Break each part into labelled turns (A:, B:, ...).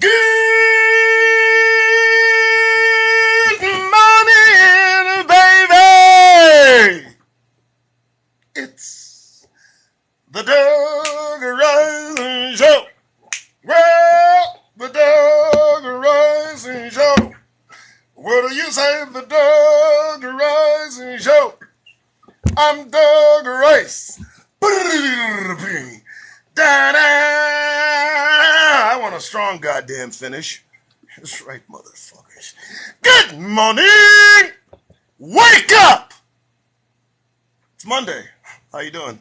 A: Good morning, baby. It's the Doug Rising Show. Well, the Doug Rising Show. What do you say, the Doug Rising Show? I'm Doug Rice. Da-da! I want a strong goddamn finish. That's right, motherfuckers. Good morning! Wake up! It's Monday. How you doing?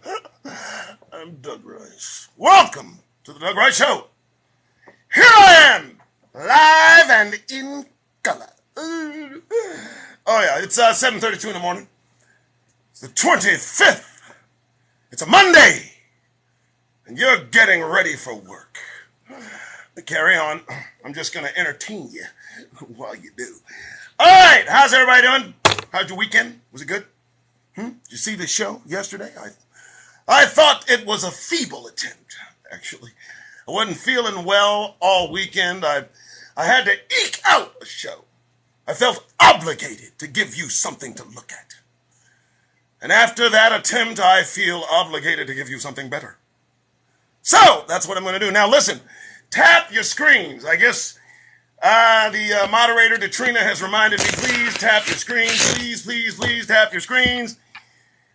A: I'm Doug Rice. Welcome to the Doug Rice Show. Here I am, live and in color. Oh yeah, it's 7:32 in the morning. It's the 25th. It's a Monday. And you're getting ready for work. Carry on. I'm just going to entertain you while you do. All right. How's everybody doing? How's your weekend? Was it good? Did you see the show yesterday? I thought it was a feeble attempt, actually. I wasn't feeling well all weekend. I had to eke out a show. I felt obligated to give you something to look at. And after that attempt, I feel obligated to give you something better. So, that's what I'm going to do. Now, listen, tap your screens. I guess the moderator, Katrina, has reminded me, please tap your screens. Please tap your screens.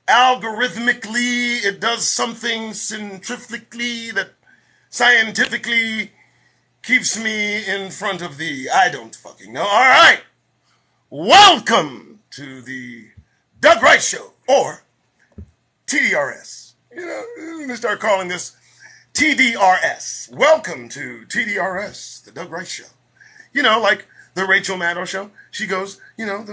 A: Algorithmically, it does something centrifugally that scientifically keeps me in front of thee. I don't fucking know. All right. Welcome to the Doug Rice Show, or TDRS. You know, I'm going to start calling this TDRS. Welcome to TDRS, the Doug Rice Show. You know, like the Rachel Maddow Show. She goes, you know,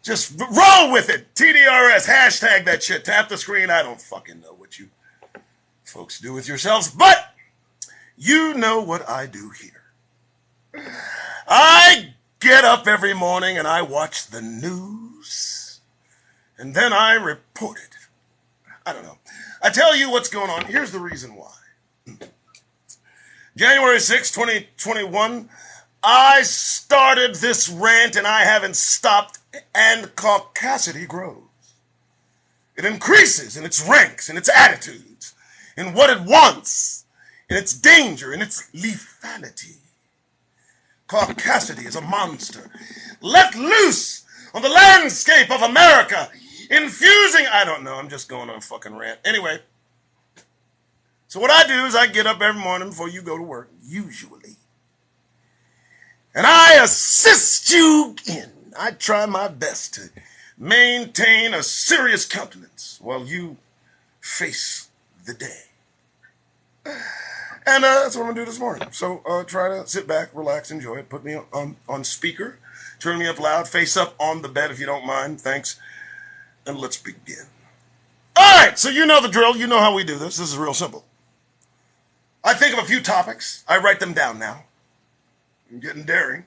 A: just roll with it. TDRS, hashtag that shit. Tap the screen. I don't fucking know what you folks do with yourselves, but you know what I do here. I get up every morning and I watch the news, and then I report it. I don't know. I tell you what's going on. Here's the reason why. January 6, 2021, I started this rant and I haven't stopped, and caucasity grows. It increases in its ranks, in its attitudes, in what it wants, in its danger, in its lethality. Caucasity is a monster let loose on the landscape of America, infusing, I don't know, I'm just going on a fucking rant. Anyway, so what I do is I get up every morning before you go to work, usually, and I assist you in. I try my best to maintain a serious countenance while you face the day. And that's what I'm going to do this morning. So try to sit back, relax, enjoy it. Put me on speaker. Turn me up loud. Face up on the bed if you don't mind. Thanks. And let's begin. All right, so you know the drill. You know how we do this. This is real simple. I think of a few topics. I write them down now. I'm getting daring.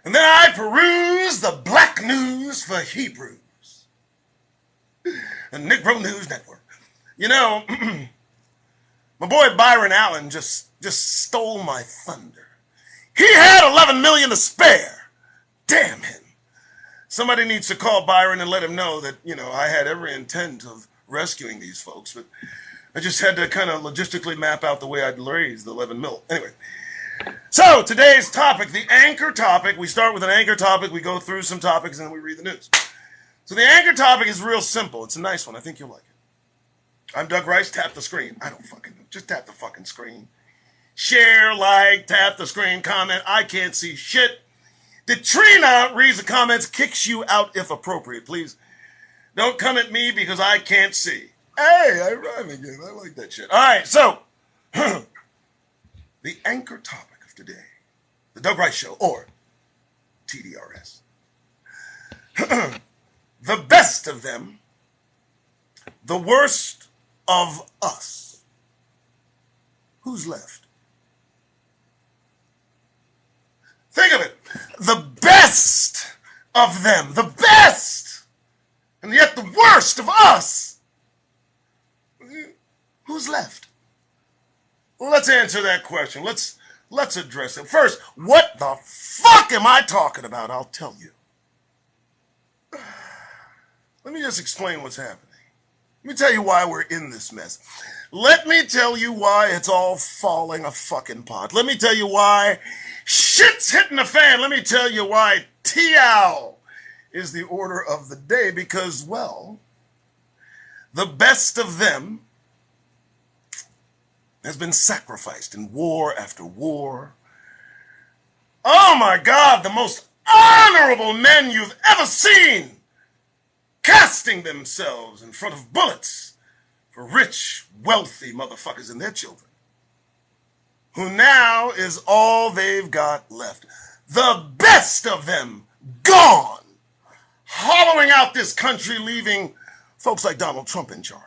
A: And then I peruse the black news for Hebrews. The Negro News Network. You know, my boy Byron Allen just stole my thunder. He had $11 million to spare. Damn him. Somebody needs to call Byron and let him know that, you know, I had every intent of rescuing these folks, but I just had to kind of logistically map out the way I'd raise the 11 mil. Anyway, so today's topic, the anchor topic, we start with an anchor topic, we go through some topics, and then we read the news. So the anchor topic is real simple. It's a nice one. I think you'll like it. I'm Doug Rice. Tap the screen. I don't fucking know. Just tap the fucking screen. Share, like, tap the screen, comment. I can't see shit. Katrina reads the comments, kicks you out if appropriate. Please don't come at me because I can't see. Hey, I rhyme again. I like that shit. All right, so the anchor topic of today, the Doug Rice Show, or TDRS. The best of them, the worst of us. Who's left? Think of it. The best of them. The best. And yet the worst of us. Who's left? Well, let's answer that question. Let's Let's address it. First, what the fuck am I talking about? I'll tell you. Let me just explain what's happening. Let me tell you why we're in this mess. Let me tell you why it's all falling a fucking pot. Let me tell you why shit's hitting the fan. Let me tell you why TL is the order of the day. Because, well, the best of them has been sacrificed in war after war. Oh my God, the most honorable men you've ever seen casting themselves in front of bullets for rich, wealthy motherfuckers and their children, who now is all they've got left. The best of them gone, hollowing out this country, leaving folks like Donald Trump in charge.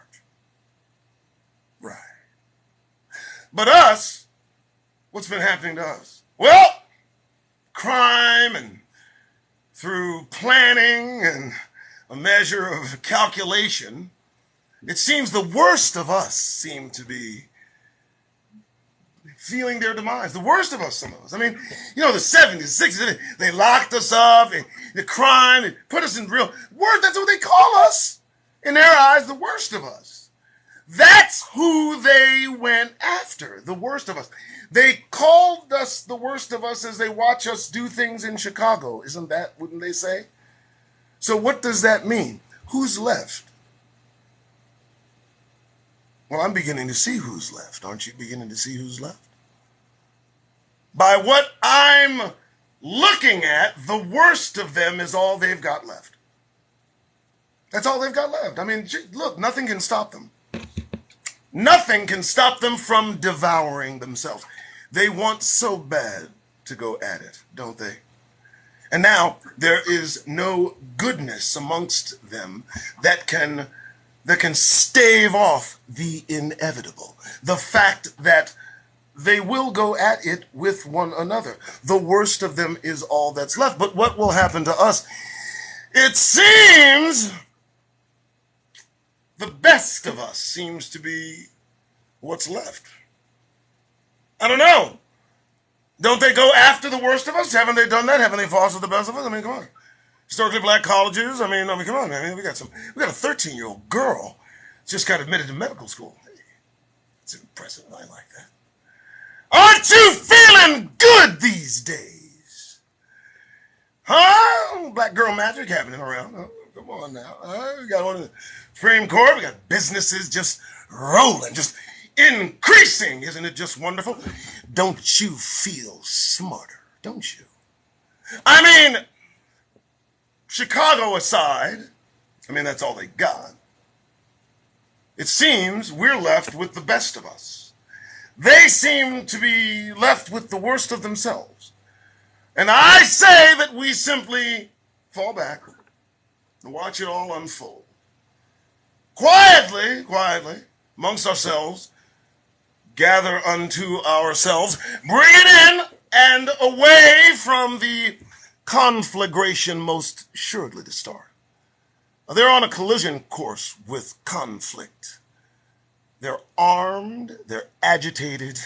A: Right. But us, what's been happening to us? Well, crime, and through planning and a measure of calculation, it seems the worst of us seem to be feeling their demise. The worst of us, some of us. I mean, you know, the 70s, 60s, they locked us up, the crime, they put us in real worse. That's what they call us. In their eyes, the worst of us. That's who they went after, the worst of us. They called us the worst of us as they watch us do things in Chicago. Isn't that, wouldn't they say? So what does that mean? Who's left? Well, I'm beginning to see who's left. Aren't you beginning to see who's left? By what I'm looking at, the worst of them is all they've got left. That's all they've got left. I mean, look, nothing can stop them. Nothing can stop them from devouring themselves. They want so bad to go at it, don't they? And now there is no goodness amongst them that can stave off the inevitable. The fact that they will go at it with one another. The worst of them is all that's left. But what will happen to us? It seems the best of us seems to be what's left. I don't know. Don't they go after the worst of us? Haven't they done that? Haven't they fostered the best of us? I mean, come on. Historically black colleges. I mean, come on, man. We got a 13-year-old girl just got admitted to medical school. Hey, it's impressive. I like that. Aren't you feeling good these days? Huh? Black girl magic happening around. Oh, come on now. We got one in the Supreme Court. We got businesses just rolling, just increasing. Isn't it just wonderful? Don't you feel smarter? Don't you? I mean, Chicago aside, I mean, that's all they got. It seems we're left with the best of us. They seem to be left with the worst of themselves. And I say that we simply fall back and watch it all unfold. Quietly, amongst ourselves, gather unto ourselves, bring it in and away from the conflagration most assuredly to start. They're on a collision course with conflict. They're armed, they're agitated,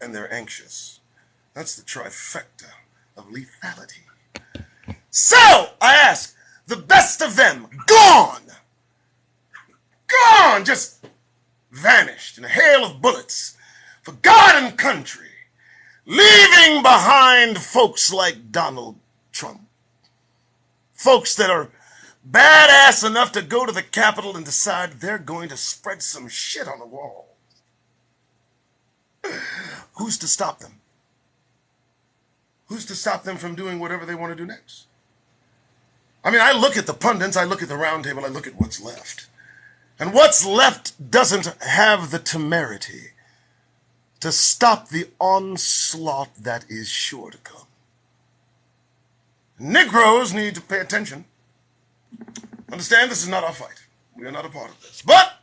A: and they're anxious. That's the trifecta of lethality. So, I ask, the best of them, gone! Gone! Just vanished in a hail of bullets for God and country, leaving behind folks like Donald Trump. Folks that are badass enough to go to the Capitol and decide they're going to spread some shit on the wall. Who's to stop them? Who's to stop them from doing whatever they want to do next? I mean, I look at the pundits, I look at the round table, I look at what's left. And what's left doesn't have the temerity to stop the onslaught that is sure to come. Negroes need to pay attention. Understand, this is not our fight. We are not a part of this. But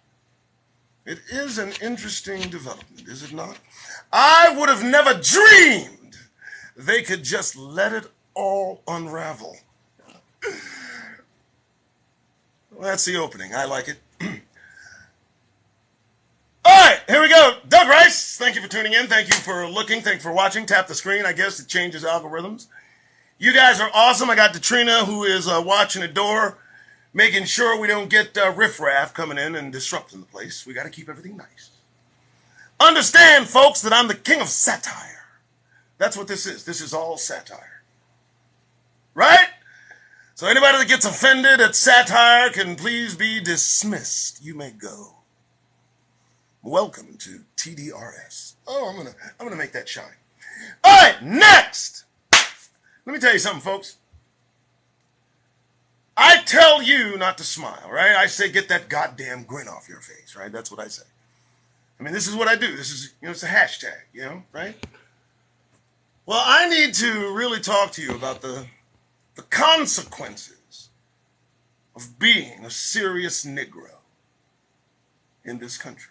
A: it is an interesting development, is it not? I would have never dreamed they could just let it all unravel. Well, that's the opening. I like it. right, here we go. Doug Rice, thank you for tuning in. Thank you for looking. Thank you for watching. Tap the screen. I guess it changes algorithms. You guys are awesome. I got Katrina, who is watching the door, making sure we don't get riffraff coming in and disrupting the place. We got to keep everything nice. Understand, folks, that I'm the king of satire. That's what this is. This is all satire. Right? So anybody that gets offended at satire can please be dismissed. You may go. Welcome to TDRS. Oh, I'm gonna make that shine. All right, next. Let me tell you something, folks. I tell you not to smile, right? I say get that goddamn grin off your face, right? That's what I say. I mean, this is what I do. This is, it's a hashtag, right? Well, I need to really talk to you about the consequences of being a serious Negro in this country.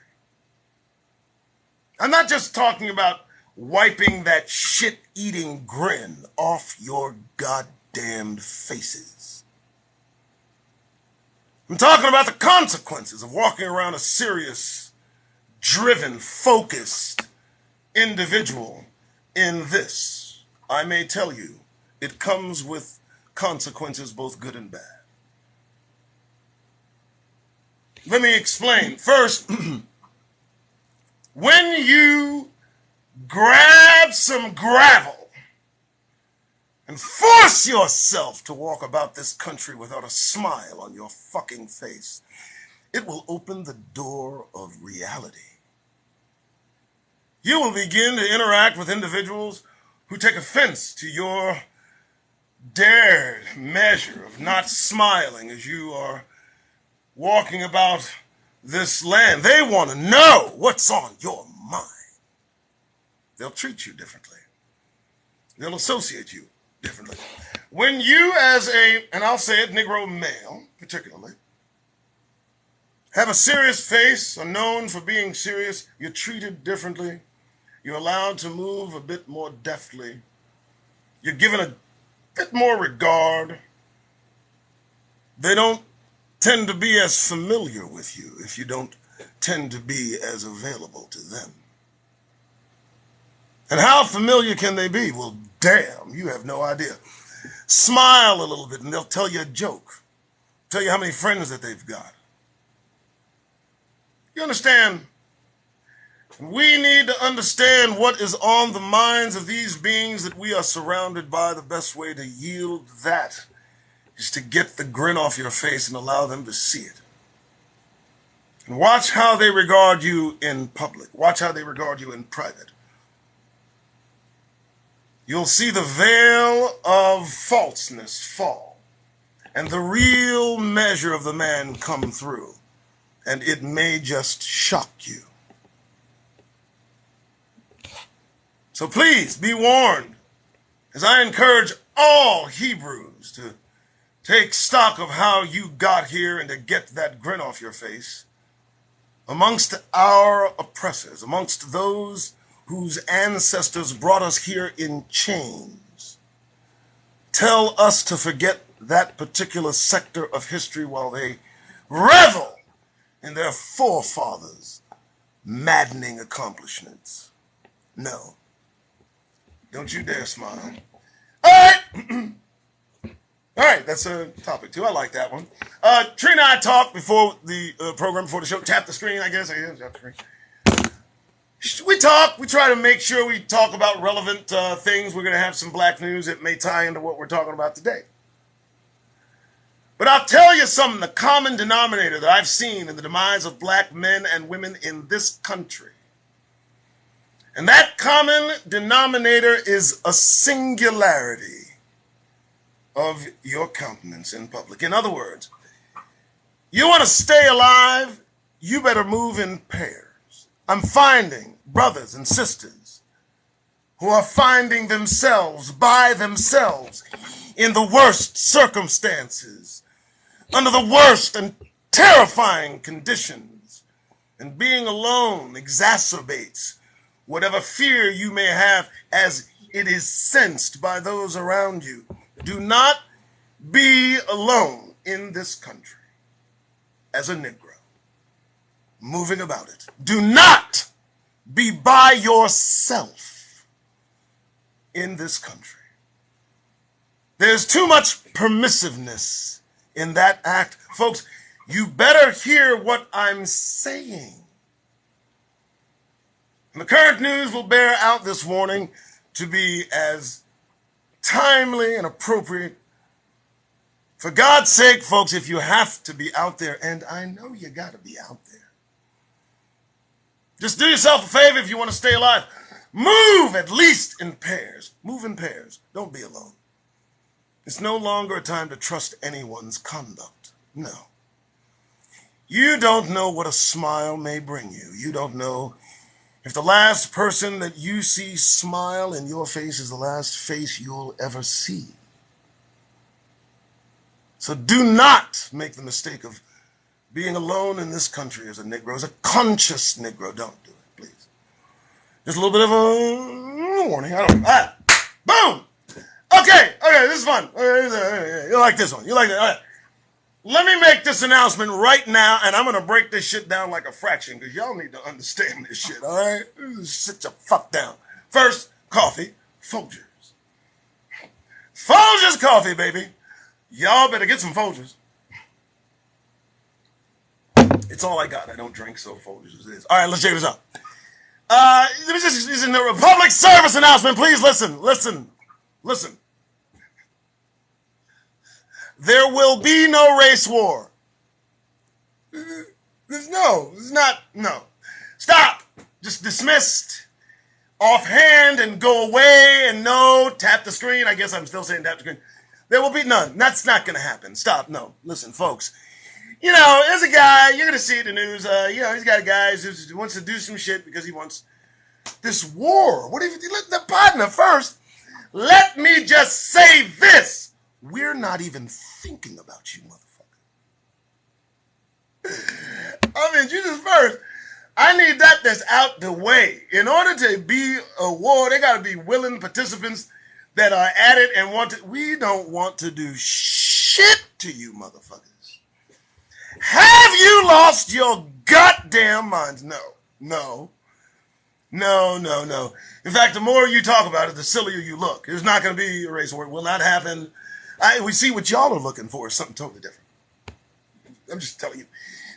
A: I'm not just talking about wiping that shit-eating grin off your goddamn faces. I'm talking about the consequences of walking around a serious, driven, focused individual in this. I may tell you, it comes with consequences both good and bad. Let me explain. First, when you grab some gravel and force yourself to walk about this country without a smile on your fucking face, it will open the door of reality. You will begin to interact with individuals who take offense to your dared measure of not smiling as you are walking about this land. They want to know what's on your mind. They'll treat you differently. They'll associate you differently. When you as and I'll say it, Negro male particularly, have a serious face, are known for being serious, you're treated differently. You're allowed to move a bit more deftly. You're given a bit more regard. They don't tend to be as familiar with you if you don't tend to be as available to them. And how familiar can they be? Well, damn, you have no idea. Smile a little bit and they'll tell you a joke. Tell you how many friends that they've got. You understand? We need to understand what is on the minds of these beings that we are surrounded by. The best way to yield that is to get the grin off your face and allow them to see it. And watch how they regard you in public. Watch how they regard you in private. You'll see the veil of falseness fall and the real measure of the man come through. And it may just shock you. So please be warned, as I encourage all Hebrews to take stock of how you got here and to get that grin off your face amongst our oppressors, amongst those whose ancestors brought us here in chains. Tell us to forget that particular sector of history while they revel in their forefathers' maddening accomplishments. No. Don't you dare smile. All right. All right, that's a topic too. I like that one. Trina and I talked before the program, before the show. Tap the screen, I guess. Tap the screen. We talk. We try to make sure we talk about relevant things. We're going to have some black news that may tie into what we're talking about today. But I'll tell you something, the common denominator that I've seen in the demise of black men and women in this country. And that common denominator is a singularity of your countenance in public. In other words, you want to stay alive, you better move in pairs. I'm finding brothers and sisters who are finding themselves by themselves in the worst circumstances, under the worst and terrifying conditions. And being alone exacerbates whatever fear you may have as it is sensed by those around you. Do not be alone in this country as a Negro. moving about it. Do not be by yourself in this country. There's too much permissiveness in that act. Folks, you better hear what I'm saying. And the current news will bear out this warning to be as timely and appropriate. For God's sake, folks, if you have to be out there, and I know you got to be out there, just do yourself a favor if you want to stay alive. Move at least in pairs. Move in pairs. Don't be alone. It's no longer a time to trust anyone's conduct. No. You don't know what a smile may bring you. You don't know if the last person that you see smile in your face is the last face you'll ever see. So do not make the mistake of being alone in this country as a Negro, as a conscious Negro. Don't do it, please. Just a little bit of a warning. Boom! Okay, this is fun. You like this one. You like that. All right. Let me make this announcement right now, and I'm going to break this shit down like a fraction, because y'all need to understand this shit, all right? Sit your fuck down. First, coffee, Folgers. Folgers coffee, baby. Y'all better get some Folgers. It's all I got. I don't drink, so Folgers is it is. All right, let's check this out. This is a public service announcement. Please listen. There will be no race war. No. Stop. Just dismissed. Offhand and go away and no. Tap the screen. I guess I'm still saying tap the screen. There will be none. That's not going to happen. Stop. No. Listen, folks. There's a guy, you're going to see it in the news. He's got a guy who wants to do some shit because he wants this war. What if you let the partner first? Let me just say this. We're not even thinking about you, motherfucker. Jesus first. I need that's out the way. In order to be a war, they got to be willing participants that are at it and want to. We don't want to do shit to you, motherfuckers. Have you lost your goddamn minds? No. In fact, the more you talk about it, the sillier you look. There's not going to be a race war. It will not happen. We see what y'all are looking for is something totally different. I'm just telling you.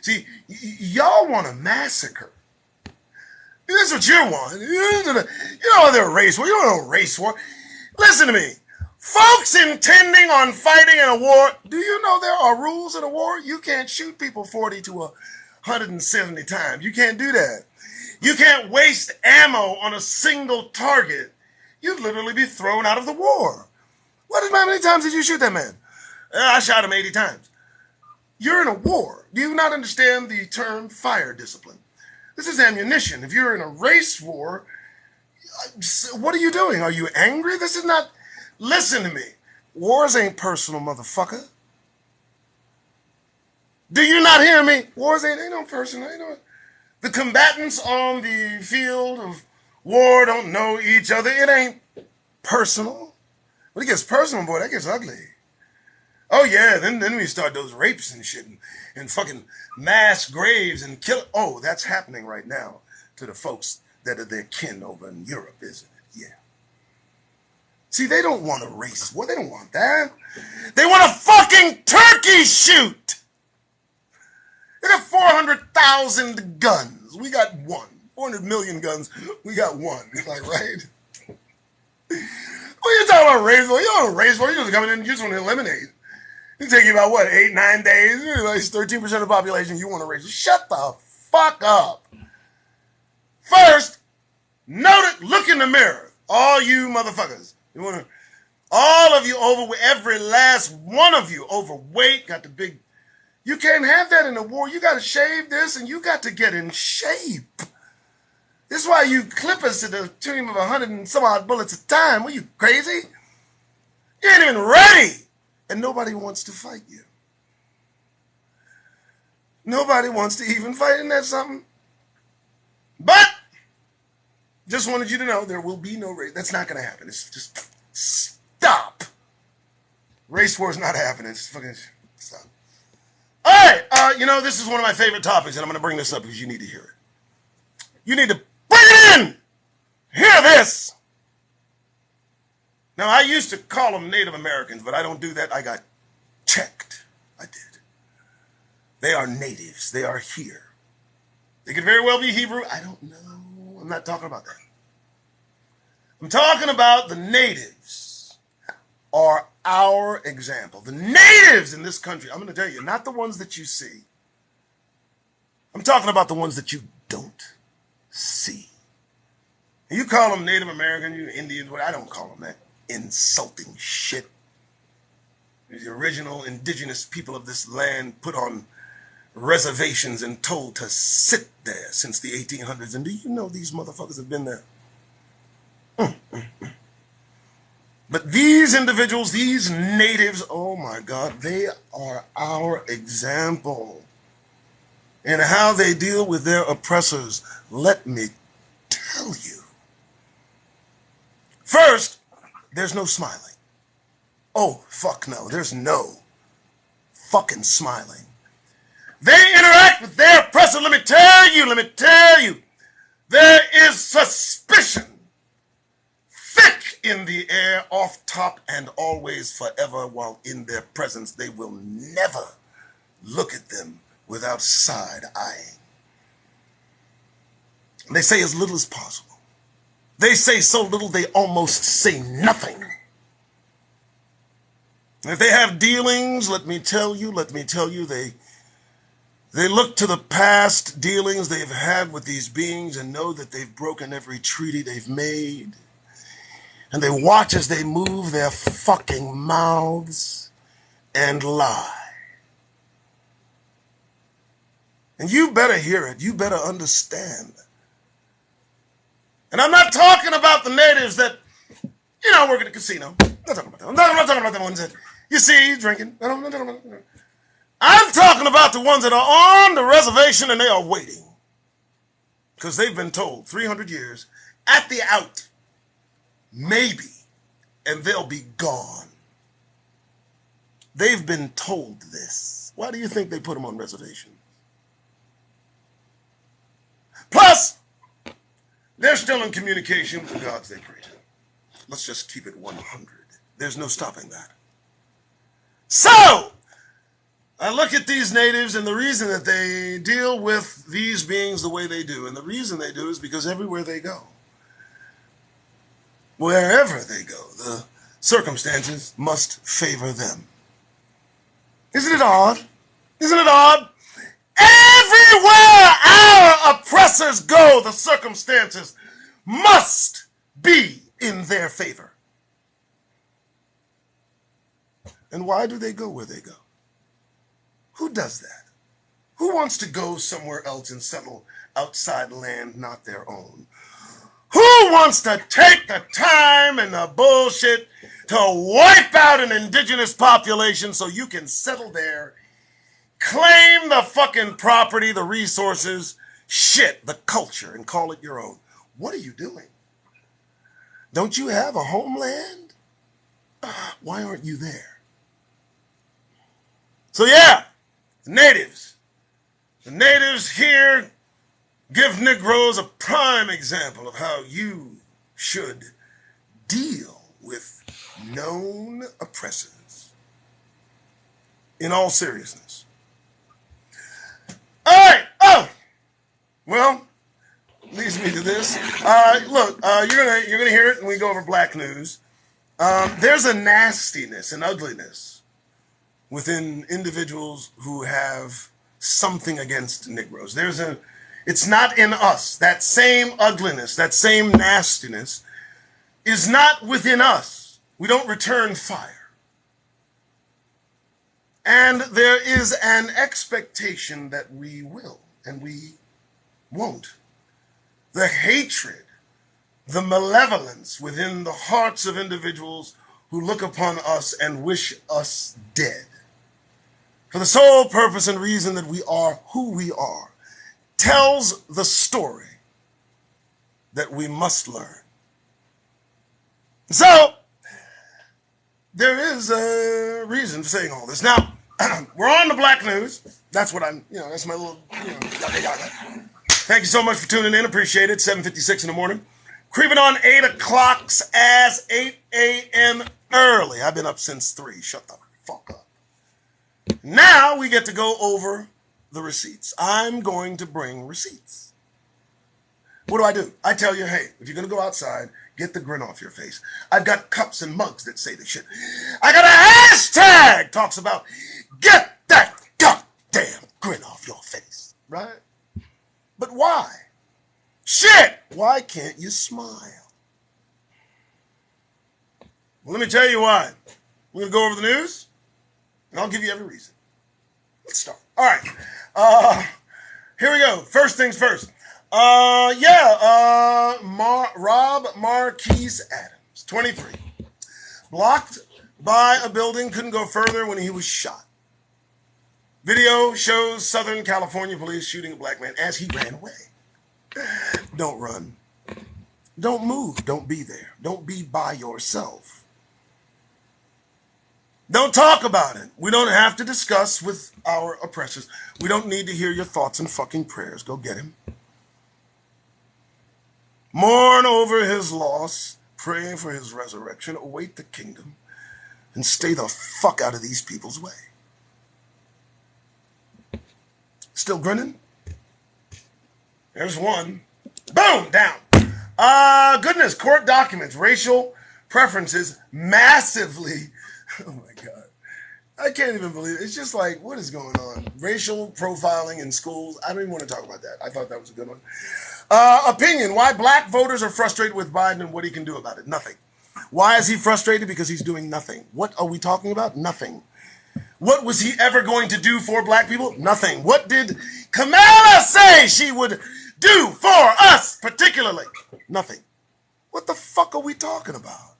A: See, y'all want a massacre. That's what you want. You don't want a race war. You don't want a race war. Listen to me. Folks intending on fighting in a war, do you know there are rules in a war? You can't shoot people 40 to 170 times. You can't do that. You can't waste ammo on a single target. You'd literally be thrown out of the war. How many times did you shoot that man? I shot him 80 times. You're in a war. Do you not understand the term fire discipline? This is ammunition. If you're in a race war, what are you doing? Are you angry? This is not... Listen to me. Wars ain't personal, motherfucker. Do you not hear me? Wars ain't no personal. The combatants on the field of war don't know each other. It ain't personal. When it gets personal, boy, that gets ugly. Oh, yeah, then we start those rapes and shit and fucking mass graves and kill. Oh, that's happening right now to the folks that are their kin over in Europe, isn't it? Yeah. See, they don't want a race war. They don't want that. They want a fucking turkey shoot. They got 400,000 guns. We got one. 400 million guns. We got one. Like, right? What are you talking about race war? You don't want a race war. You just come in and you just want to eliminate. It take you about, 8, 9 days? Like 13% of the population you want to race. Shut the fuck up. First, look in the mirror. All you motherfuckers. All of you every last one of you overweight, got the big... You can't have that in a war. You got to shave this and you got to get in shape. This is why you clip us to the tune of 100 and some odd bullets a time. What, you crazy? You ain't even ready. And nobody wants to fight you. Nobody wants to even fight. Isn't that something? But, just wanted you to know there will be no race. That's not going to happen. It's just stop. Race war is not happening. It's fucking stop. All right. this is one of my favorite topics, and I'm going to bring this up because you need to hear it. You need to bring it in. Hear this. Now, I used to call them Native Americans, but I don't do that. I got checked. I did. They are natives. They are here. They could very well be Hebrew. I don't know. I'm not talking about that. I'm talking about the natives are our example. The natives in this country, I'm going to tell you, not the ones that you see. I'm talking about the ones that you don't see. You call them Native American, you Indians, I don't call them that insulting shit. The original indigenous people of this land put on reservations and told to sit there since the 1800s. And do you know these motherfuckers have been there? But these individuals, these natives, oh my God, they are our example in how they deal with their oppressors. Let me tell you. First, there's no smiling. Oh, fuck no. There's no fucking smiling. They interact with their oppressor. Let me tell you. There is suspicion thick in the air, off top, and always forever, while in their presence they will never look at them without side-eyeing. They say as little as possible. They say so little they almost say nothing. If they have dealings, let me tell you, they look to the past dealings they've had with these beings and know that they've broken every treaty they've made. And they watch as they move their fucking mouths and lie. And you better hear it. You better understand. And I'm not talking about the natives that, work at a casino. I'm not talking about them. I'm not talking about the ones that you see drinking. I'm talking about the ones that are on the reservation and they are waiting. Because they've been told 300 years at the out, maybe, and they'll be gone. They've been told this. Why do you think they put them on reservations? Plus, they're still in communication with the gods they pray to. Let's just keep it 100. There's no stopping that. So, I look at these natives and the reason that they deal with these beings the way they do, and the reason they do is because everywhere they go, wherever they go, the circumstances must favor them. Isn't it odd? Isn't it odd? Everywhere our oppressors go, the circumstances must be in their favor. And why do they go where they go? Who does that? Who wants to go somewhere else and settle outside land not their own? Who wants to take the time and the bullshit to wipe out an indigenous population so you can settle there, claim the fucking property, the resources, the culture, and call it your own? What are you doing? Don't you have a homeland? Why aren't you there? So yeah, the natives here give Negroes a prime example of how you should deal with known oppressors. In all seriousness. All right. Oh, well, leads me to this. Look, you're gonna hear it when we go over black news. There's a nastiness and ugliness within individuals who have something against Negroes. It's not in us. That same ugliness, that same nastiness is not within us. We don't return fire. And there is an expectation that we will, and we won't. The hatred, the malevolence within the hearts of individuals who look upon us and wish us dead, for the sole purpose and reason that we are who we are, tells the story that we must learn. So, there is a reason for saying all this. Now, We're on the black news. That's what I'm, that's my little, yada yada. Thank you so much for tuning in. Appreciate it. 7:56 in the morning. Creeping on 8 o'clock's ass, 8 a.m. early. I've been up since 3. Shut the fuck up. Now we get to go over the receipts. I'm going to bring receipts. What do? I tell you, hey, if you're going to go outside, get the grin off your face. I've got cups and mugs that say this shit. I got a hashtag talks about get that goddamn grin off your face. Right? But why? Shit! Why can't you smile? Well, let me tell you why. We're going to go over the news, and I'll give you every reason. Let's start. All right. Here we go. First things first. Rob Marquise Adams, 23. Blocked by a building, couldn't go further when he was shot. Video shows Southern California police shooting a black man as he ran away. Don't run. Don't move. Don't be there. Don't be by yourself. Don't talk about it. We don't have to discuss with our oppressors. We don't need to hear your thoughts and fucking prayers. Go get him. Mourn over his loss. Pray for his resurrection. Await the kingdom. And stay the fuck out of these people's way. Still grinning? There's one. Boom! Down. Goodness. Court documents. Racial preferences massively. Oh my God. I can't even believe it. It's just like, what is going on? Racial profiling in schools. I don't even want to talk about that. I thought that was a good one. Opinion. Why black voters are frustrated with Biden and what he can do about it. Nothing. Why is he frustrated? Because he's doing nothing. What are we talking about? Nothing. What was he ever going to do for black people? Nothing. What did Kamala say she would do for us particularly? Nothing. What the fuck are we talking about?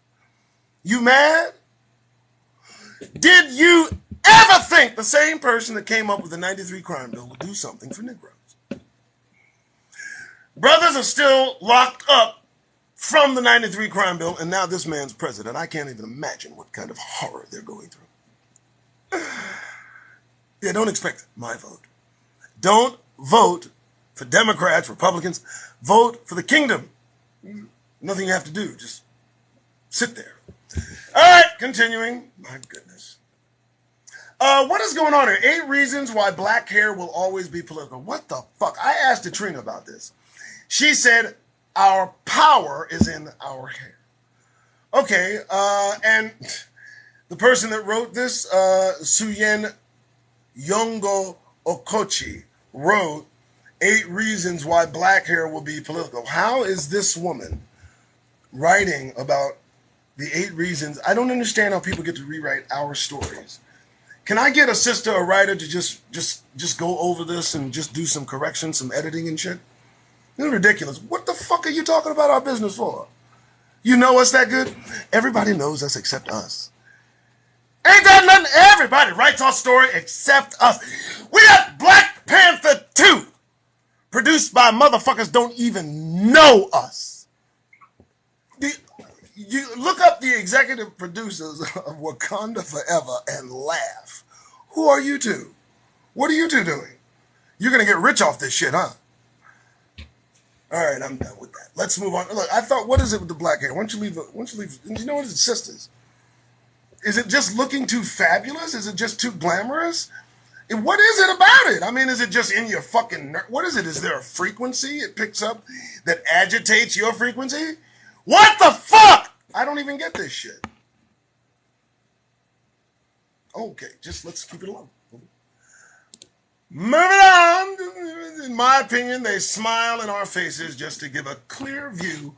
A: You mad? Did you ever think the same person that came up with the 93 crime bill would do something for Negroes? Brothers are still locked up from the 93 crime bill, and now this man's president. I can't even imagine what kind of horror they're going through. Yeah, don't expect my vote. Don't vote for Democrats, Republicans. Vote for the kingdom. Nothing you have to do. Just sit there. All right, continuing. My goodness. What is going on here? 8 reasons why black hair will always be political. What the fuck? I asked Katrina about this. She said, our power is in our hair. Okay, and the person that wrote this, Suyen Yongo Okochi, wrote 8 reasons why black hair will be political. How is this woman writing about the 8 reasons? I don't understand how people get to rewrite our stories. Can I get a sister, a writer, to just go over this and just do some correction, some editing and shit? It's ridiculous. What the fuck are you talking about our business for? You know us that good? Everybody knows us except us. Ain't that nothing? Everybody writes our story except us. We got Black Panther 2, produced by motherfuckers don't even know us. You look up the executive producers of Wakanda Forever and laugh. Who are you two? What are you two doing? You're going to get rich off this shit, huh? All right, I'm done with that. Let's move on. Look, I thought, what is it with the black hair? Why don't you leave? You know what is it, sisters? Is it just looking too fabulous? Is it just too glamorous? And what is it about it? I mean, is it just in your fucking... What is it? Is there a frequency it picks up that agitates your frequency? What the fuck? I don't even get this shit. Okay, just let's keep it alone. Moving on. In my opinion, they smile in our faces just to give a clear view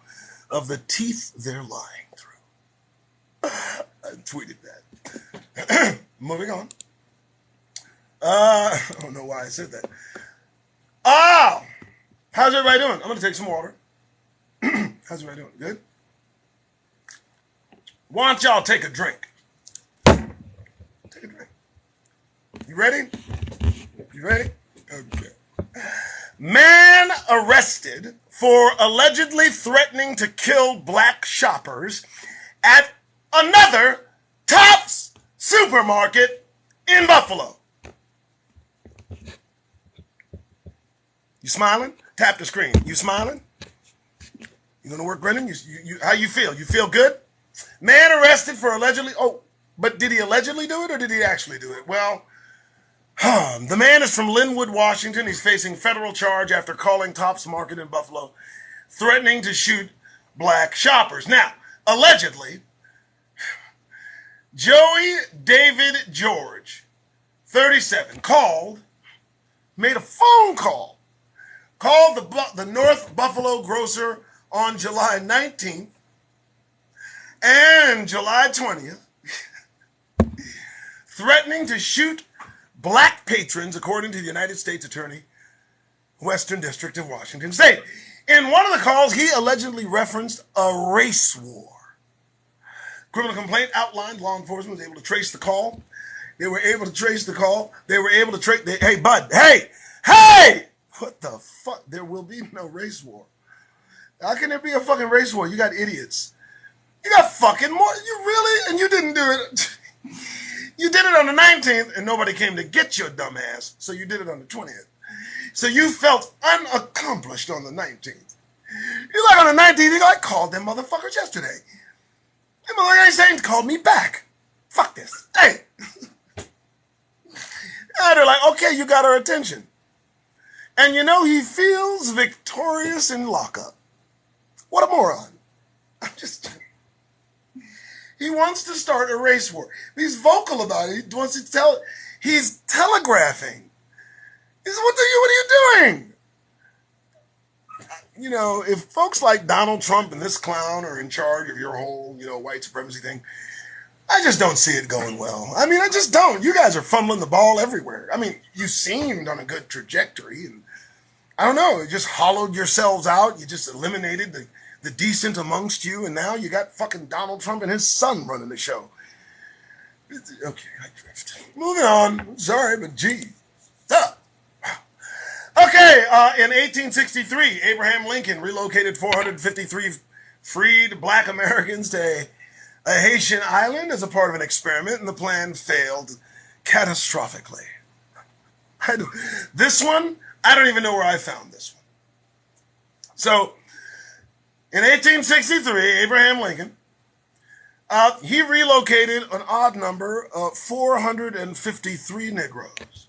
A: of the teeth they're lying through. I tweeted that. Moving on. I don't know why I said that. Oh! How's everybody doing? I'm going to take some water. How's everybody doing? Good? Why don't y'all take a drink? Take a drink. You ready? You ready? Okay. Man arrested for allegedly threatening to kill black shoppers at another Tops supermarket in Buffalo. You smiling? Tap the screen. You smiling? You gonna work grinning? How you feel? You feel good? Man arrested for allegedly, but did he allegedly do it or did he actually do it? Well, the man is from Linwood, Washington. He's facing federal charge after calling Tops Market in Buffalo, threatening to shoot black shoppers. Now, allegedly, Joey David George, 37, made a phone call, called the North Buffalo grocer on July 19th and July 20th, threatening to shoot black patrons, according to the United States Attorney, Western District of Washington State. In one of the calls, he allegedly referenced a race war. Criminal complaint outlined law enforcement was able to trace the call. They were able to trace the call. They were able to trace, hey, bud, hey! What the fuck? There will be no race war. How can there be a fucking race war? You got idiots. You got fucking more. You really? And you didn't do it. You did it on the 19th and nobody came to get your dumb ass. So you did it on the 20th. So you felt unaccomplished on the 19th. You're like on the 19th, you're like, I called them motherfuckers yesterday. Them motherfuckers ain't called me back. Fuck this. Hey. And they're like, okay, you got our attention. And you know, he feels victorious in lockup. What a moron. He wants to start a race war. He's vocal about it. He wants to tell, he's telegraphing. He says, what are you doing? You know, if folks like Donald Trump and this clown are in charge of your whole, white supremacy thing, I just don't see it going well. I mean, I just don't. You guys are fumbling the ball everywhere. I mean, you seemed on a good trajectory, and I don't know, you just hollowed yourselves out. You just eliminated the decent amongst you, and now you got fucking Donald Trump and his son running the show. Okay, I drift. Moving on. Sorry, but gee. Okay, in 1863, Abraham Lincoln relocated 453 freed black Americans to a Haitian island as a part of an experiment, and the plan failed catastrophically. This one, I don't even know where I found this one. So, in 1863, Abraham Lincoln, he relocated an odd number of 453 Negroes,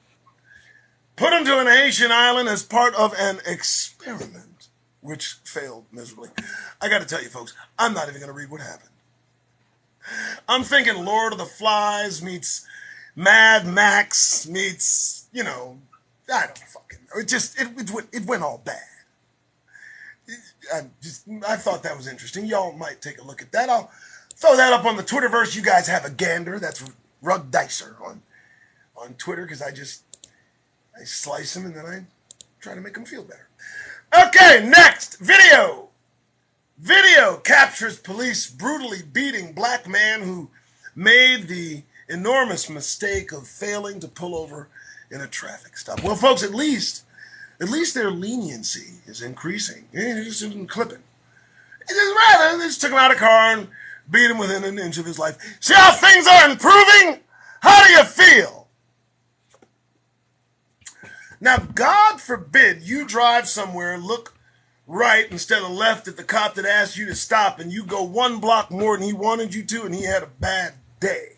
A: put them to an Haitian island as part of an experiment, which failed miserably. I got to tell you, folks, I'm not even going to read what happened. I'm thinking Lord of the Flies meets Mad Max meets, I don't fucking know. It went all bad. I thought that was interesting. Y'all might take a look at that. I'll throw that up on the Twitterverse. You guys have a gander. That's Rug Dicer on Twitter, because I slice him and then I try to make him feel better. Okay, next video. Video captures police brutally beating black man who made the enormous mistake of failing to pull over in a traffic stop. Well, folks, at least their leniency is increasing. It just isn't clipping. They just took him out of the car and beat him within an inch of his life. See how things are improving? How do you feel? Now, God forbid you drive somewhere, look right instead of left at the cop that asked you to stop, and you go one block more than he wanted you to, and he had a bad day.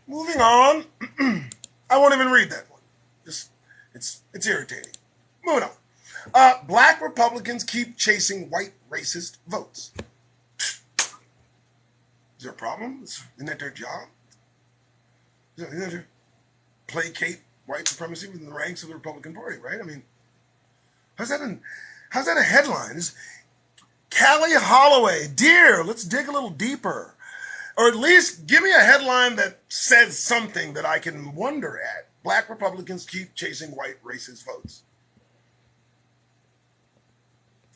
A: Moving on. I won't even read that one. It's irritating. Moving on. Black Republicans keep chasing white racist votes. Is there a problem? Isn't that their job? Isn't that to placate white supremacy within the ranks of the Republican Party, right? I mean, how's that a headline? Is Callie Holloway, dear, let's dig a little deeper. Or at least give me a headline that says something that I can wonder at. Black Republicans keep chasing white racist votes.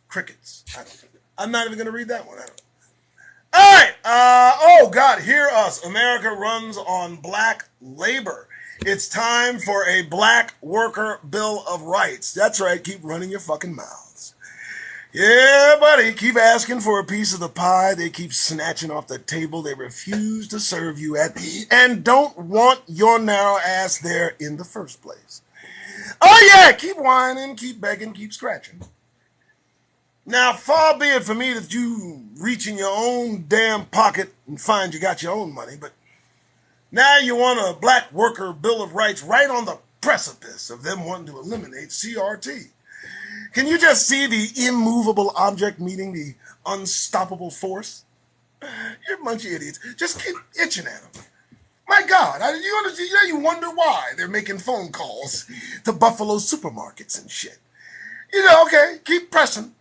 A: Crickets. I'm not even going to read that one. All right. Oh, God, hear us. America runs on black labor. It's time for a black worker bill of rights. That's right. Keep running your fucking mouths. Yeah, buddy, keep asking for a piece of the pie. They keep snatching off the table they refuse to serve you at and don't want your narrow ass there in the first place. Oh, yeah, keep whining, keep begging, keep scratching. Now, far be it for me that you reach in your own damn pocket and find you got your own money, but now you want a black worker Bill of Rights right on the precipice of them wanting to eliminate CRT. Can you just see the immovable object meeting the unstoppable force? You're a bunch of idiots. Just keep itching at them. My God, you wonder why they're making phone calls to Buffalo supermarkets and shit. You know, okay, keep pressing.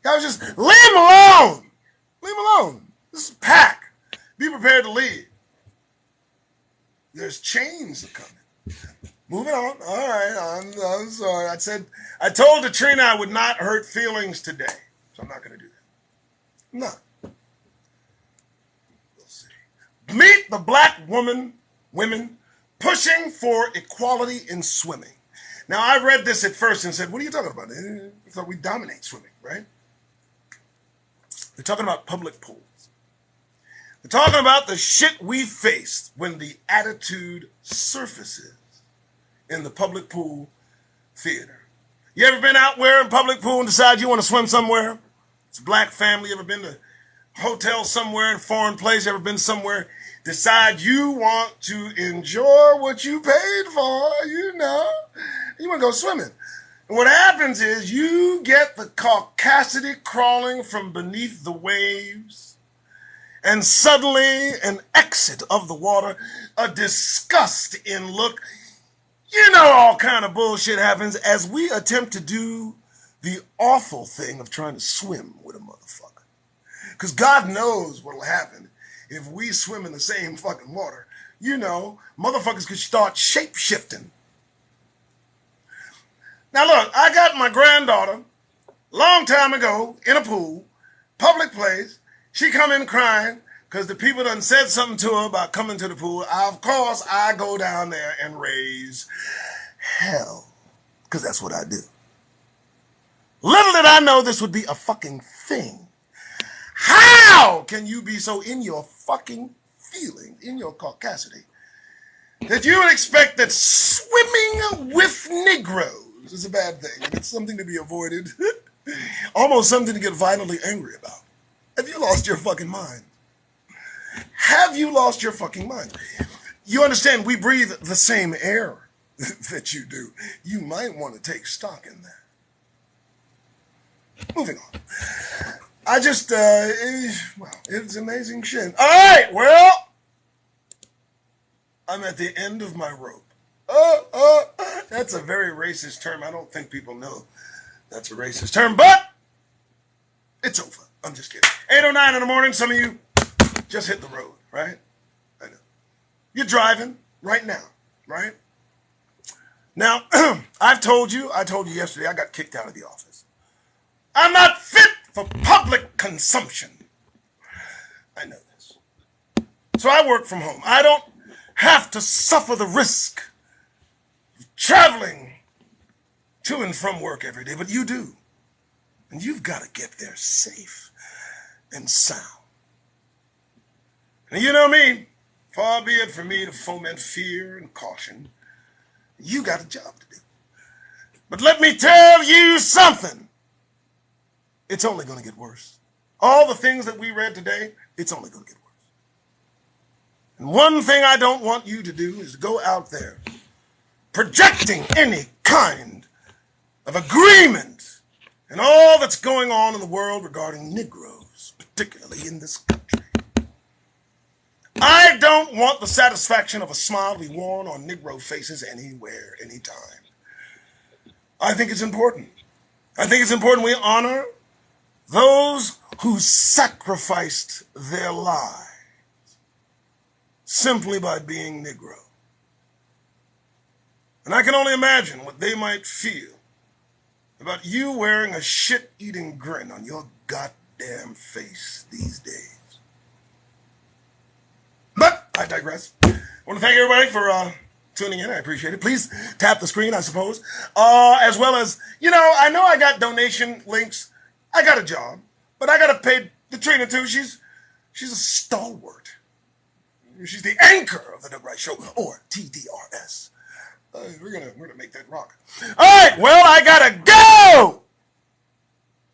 A: I was just, leave him alone. Leave him alone. This is pack. Be prepared to leave. There's chains coming. Moving on. All right, I'm sorry. I told Katrina I would not hurt feelings today, so I'm not going to do that. I'm not. We'll see. Meet the black women pushing for equality in swimming. Now, I read this at first and said, what are you talking about? I thought we dominate swimming, right? They're talking about public pools. They're talking about the shit we face when the attitude surfaces in the public pool theater. You ever been out where in public pool and decide you want to swim somewhere? It's a black family. You ever been to a hotel somewhere in a foreign place? You ever been somewhere? Decide you want to enjoy what you paid for, you know. You want to go swimming. And what happens is you get the caucasity crawling from beneath the waves, and suddenly an exit of the water, a disgust in look. You know, all kind of bullshit happens as we attempt to do the awful thing of trying to swim with a motherfucker. Because God knows what'll happen if we swim in the same fucking water. You know, motherfuckers could start shape-shifting. Now look, I got my granddaughter long time ago in a pool, public place. She come in crying because the people done said something to her about coming to the pool. Of course, I go down there and raise hell because that's what I do. Little did I know this would be a fucking thing. How can you be so in your fucking feeling, in your caucasity, that you would expect that swimming with Negroes is a bad thing? It's something to be avoided. Almost something to get violently angry about. Have you lost your fucking mind? Have you lost your fucking mind? You understand, we breathe the same air that you do. You might want to take stock in that. Moving on. It's amazing shit. All right, well, I'm at the end of my rope. That's a very racist term. I don't think people know that's a racist term, but it's over. I'm just kidding. 8:09 in the morning, some of you just hit the road, right? I know. You're driving right now, right? Now, I told you yesterday I got kicked out of the office. I'm not fit for public consumption. I know this. So I work from home. I don't have to suffer the risk of traveling to and from work every day, but you do. And you've got to get there safe and sound. And you know me, far be it from me to foment fear and caution. You got a job to do. But let me tell you something. It's only going to get worse. All the things that we read today, it's only going to get worse. And one thing I don't want you to do is go out there projecting any kind of agreement and all that's going on in the world regarding Negroes, particularly in this country. I don't want the satisfaction of a smile to be worn on Negro faces anywhere, anytime. I think it's important. I think it's important we honor those who sacrificed their lives simply by being Negro. And I can only imagine what they might feel about you wearing a shit-eating grin on your goddamn face these days. But I digress. I want to thank everybody for tuning in. I appreciate it. Please tap the screen, I suppose. As well as, I know I got donation links. I got a job, but I got to pay the trainer too. She's a stalwart. She's the anchor of the Doug Rice Show, or TDRS. We're gonna make that rock. All right, well, I gotta go.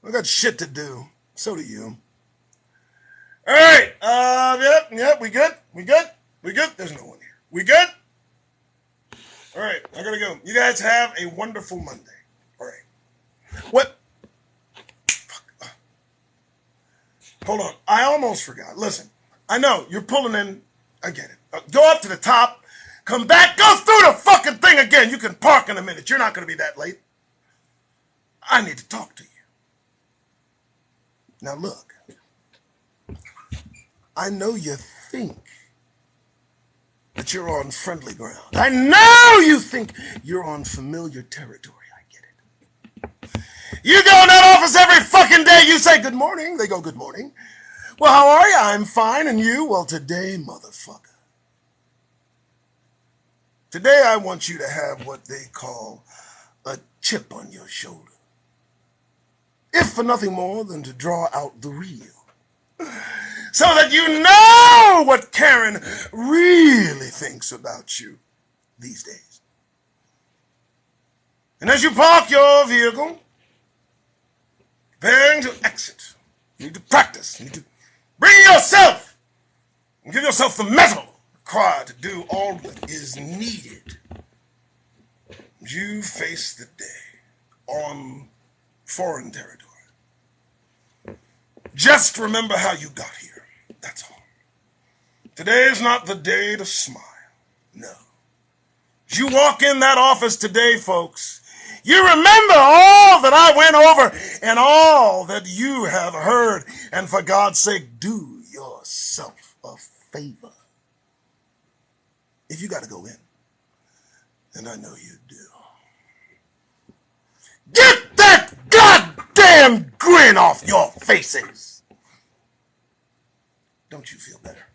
A: I got shit to do. So do you. All right. Yep. We good. There's no one here. We good. All right. I gotta go. You guys have a wonderful Monday. All right. What? Fuck. Hold on. I almost forgot. Listen. I know you're pulling in. I get it. Go up to the top. Come back. Go through the fucking thing again. You can park in a minute. You're not gonna be that late. I need to talk to you. Now look. I know you think that you're on friendly ground. I know you think you're on familiar territory. I get it. You go in that office every fucking day. You say good morning. They go good morning. Well, how are you? I'm fine. And you? Well, today, motherfucker. Today I want you to have what they call a chip on your shoulder. If for nothing more than to draw out the real. So that you know what Karen really thinks about you these days. And as you park your vehicle, preparing to exit, you need to practice. You need to bring yourself and give yourself the mettle required to do all that is needed. You face the day on foreign territory. Just remember how you got here. That's all. Today is not the day to smile. No. As you walk in that office today, folks, you remember all that I went over and all that you have heard. And for God's sake, do yourself a favor. If you got to go in, and I know you do, get that goddamn grin off your faces. Don't you feel better?